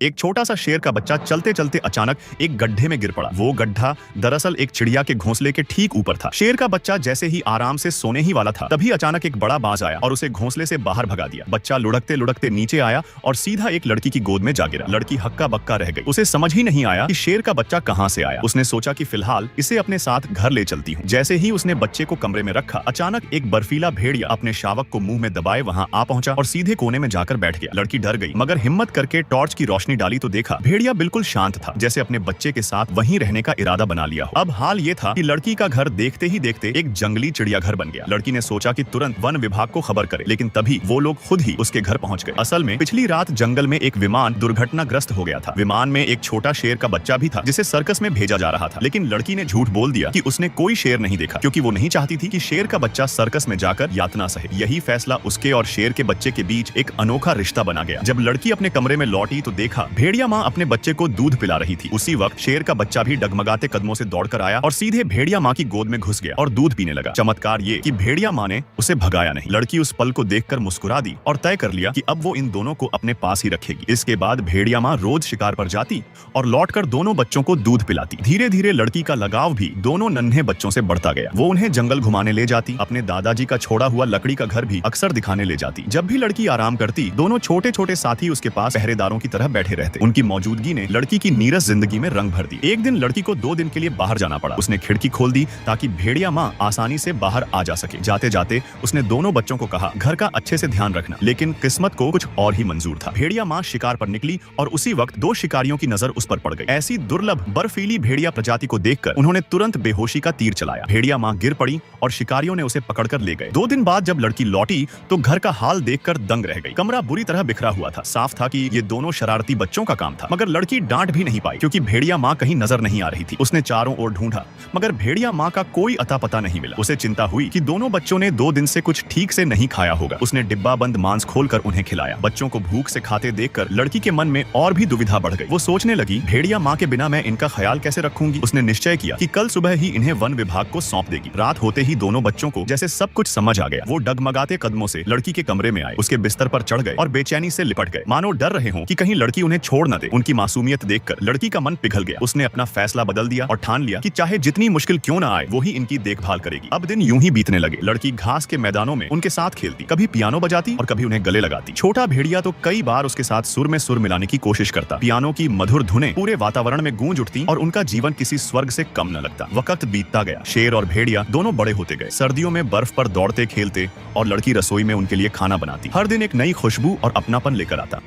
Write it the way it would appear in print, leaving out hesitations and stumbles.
एक छोटा सा शेर का बच्चा चलते चलते अचानक एक गड्ढे में गिर पड़ा। वो गड्ढा दरअसल एक चिड़िया के घोंसले के ठीक ऊपर था। शेर का बच्चा जैसे ही आराम से सोने ही वाला था, तभी अचानक एक बड़ा बाज आया और उसे घोंसले से बाहर भगा दिया। बच्चा लुढ़कते लुढ़कते नीचे आया और सीधा एक लड़की की गोद में जा गिरा। लड़की हक्का बक्का रह गई। उसे समझ ही नहीं आया कि शेर का बच्चा कहाँ से आया। उसने सोचा कि फिलहाल इसे अपने साथ घर ले चलती हूँ। जैसे ही उसने बच्चे को कमरे में रखा, अचानक एक बर्फीला भेड़िया अपने शावक को मुंह में दबाए वहां आ पहुंचा और सीधे कोने में जाकर बैठ गया। लड़की डर गई, मगर हिम्मत करके टॉर्च की रोशनी डाली तो देखा भेड़िया बिल्कुल शांत था, जैसे अपने बच्चे के साथ वहीं रहने का इरादा बना लिया हो। अब हाल ये था कि लड़की का घर देखते ही देखते एक जंगली चिड़ियाघर बन गया। लड़की ने सोचा कि तुरंत वन विभाग को खबर करे, लेकिन तभी वो लोग खुद ही उसके घर पहुंच गए। असल में पिछली रात जंगल में एक विमान दुर्घटनाग्रस्त हो गया था। विमान में एक छोटा शेर का बच्चा भी था, जिसे सर्कस में भेजा जा रहा था। लेकिन लड़की ने झूठ बोल दिया कि उसने कोई शेर नहीं देखा, क्योंकि वो नहीं चाहती थी कि शेर का बच्चा सर्कस में जाकर यातना सहे। यही फैसला उसके और शेर के बच्चे के बीच एक अनोखा रिश्ता बना गया। जब लड़की अपने कमरे में लौटी तो देखा भेड़िया माँ अपने बच्चे को दूध पिला रही थी। उसी वक्त शेर का बच्चा भी डगमगाते कदमों से दौड़कर आया और सीधे भेड़िया माँ की गोद में घुस गया और दूध पीने लगा। चमत्कार ये कि भेड़िया माँ ने उसे भगाया नहीं। लड़की उस पल को देखकर मुस्कुरा दी और तय कर लिया कि अब वो इन दोनों को अपने पास ही रखेगी। इसके बाद भेड़िया माँ रोज शिकार पर जाती और लौटकर दोनों बच्चों को दूध पिलाती। धीरे धीरे लड़की का लगाव भी दोनों नन्हे बच्चों से बढ़ता गया। वो उन्हें जंगल घुमाने ले जाती, अपने दादाजी का छोड़ा हुआ लकड़ी का घर भी अक्सर दिखाने ले जाती। जब भी लड़की आराम करती, दोनों छोटे छोटे साथी उसके पास पहरेदारों की तरह बैठे रहते। उनकी मौजूदगी ने लड़की की नीरस जिंदगी में रंग भर दी। एक दिन लड़की को 2 दिन के लिए बाहर जाना पड़ा। उसने खिड़की खोल दी ताकि भेड़िया माँ आसानी से बाहर आ जा सके। जाते जाते उसने दोनों बच्चों को कहा, घर का अच्छे से ध्यान रखना। लेकिन किस्मत को कुछ और ही मंजूर था। भेड़िया माँ शिकार पर निकली और उसी वक्त 2 शिकारियों की नजर उस पर पड़ गई। ऐसी दुर्लभ बर्फीली भेड़िया प्रजाति को देखकर उन्होंने तुरंत बेहोशी का तीर चलाया। भेड़िया माँ गिर पड़ी और शिकारियों ने उसे पकड़कर ले गए। 2 दिन बाद जब लड़की लौटी तो घर का हाल देखकर दंग रह गई। कमरा बुरी तरह बिखरा हुआ था। साफ था कि ये दोनों शरारती बच्चों का काम था। मगर लड़की डांट भी नहीं पाई, क्योंकि भेड़िया माँ कहीं नजर नहीं आ रही थी। उसने चारों ओर ढूंढा, मगर भेड़िया माँ का कोई अता पता नहीं मिला। उसे चिंता हुई कि दोनों बच्चों ने 2 दिन से कुछ ठीक से नहीं खाया होगा। उसने डिब्बा बंद मांस खोलकर उन्हें खिलाया। बच्चों को भूख से खाते देखकर लड़की के मन में और भी दुविधा बढ़ गई। वो सोचने लगी, भेड़िया माँ के बिना मैं इनका ख्याल कैसे रखूंगी। उसने निश्चय किया कि कल सुबह ही इन्हें वन विभाग को सौंप देगी। रात होते ही दोनों बच्चों को जैसे सब कुछ समझ आ गया। वो डगमगाते कदमों से लड़की के कमरे में आए, उसके बिस्तर पर चढ़ गए और बेचैनी से लिपट गए, मानो डर रहे हों कि कहीं लड़की उन्हें छोड़ न दे। उनकी मासूमियत देखकर लड़की का मन पिघल गया। उसने अपना फैसला बदल दिया और ठान लिया कि चाहे जितनी मुश्किल क्यों ना आए, वो ही इनकी देखभाल करेगी। अब दिन यूं ही बीतने लगे। लड़की घास के मैदानों में उनके साथ खेलती, कभी पियानो बजाती और कभी उन्हें गले लगाती। छोटा भेड़िया तो कई बार उसके साथ सुर में सुर मिलाने की कोशिश करता। पियानो की मधुर धुनें पूरे वातावरण में गूंज उठती और उनका जीवन किसी स्वर्ग से कम न लगता। वक्त बीतता गया। शेर और भेड़िया दोनों बड़े होते गए। सर्दियों में बर्फ पर दौड़ते खेलते और लड़की रसोई में उनके लिए खाना बनाती। हर दिन एक नई खुशबू और अपनापन लेकर आता।